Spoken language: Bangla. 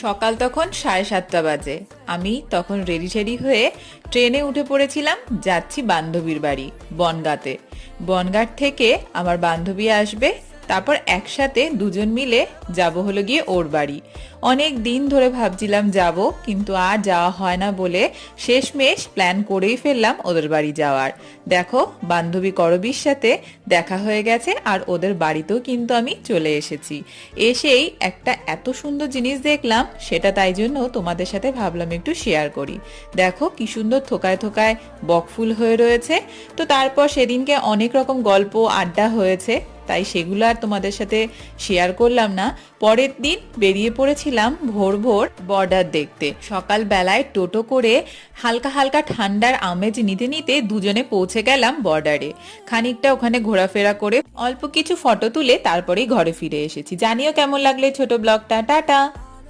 সকাল তখন 7:30 বাজে। আমি তখন রেডি টেডি হয়ে ট্রেনে উঠে পড়েছিলাম, যাচ্ছি বান্ধবীর বাড়ি বনগাঁতে। বনগাঁ থেকে আমার বান্ধবী আসবে, তারপর একসাথে দুজন মিলে যাব হলো গিয়ে ওর বাড়ি। অনেক দিন ধরে ভাবছিলাম যাব, কিন্তু আর যাওয়া হয় না বলে শেষমেশ প্ল্যান করেই ফেললাম ওদের বাড়ি যাওয়ার। দেখো, বান্ধবী করবীর সাথে দেখা হয়ে গেছে আর ওদের বাড়িতেও কিন্তু আমি চলে এসেছি। এসেই একটা এত সুন্দর জিনিস দেখলাম, সেটা তাই জন্য তোমাদের সাথে ভাবলাম একটু শেয়ার করি। দেখো কি সুন্দর থোকায় থোকায় বকফুল হয়ে রয়েছে। তো তারপর সেদিনকে অনেক রকম গল্প আড্ডা হয়েছে, তাই সেগুলো আর তোমাদের সাথে শেয়ার করলাম না। পরের দিন বেরিয়ে পড়েছিলাম ভোর ভোর বর্ডার দেখতে। সকাল বেলায় টোটো করে হালকা হালকা ঠান্ডার আমেজ নিতে নিতে দুজনে পৌঁছে গেলাম বর্ডারে। খানিকটা ওখানে ঘোরাফেরা করে অল্প কিছু ফটো তুলে তারপরেই ঘরে ফিরে এসেছি। জানিও কেমন লাগলে ছোট ব্লগটা। টাটা।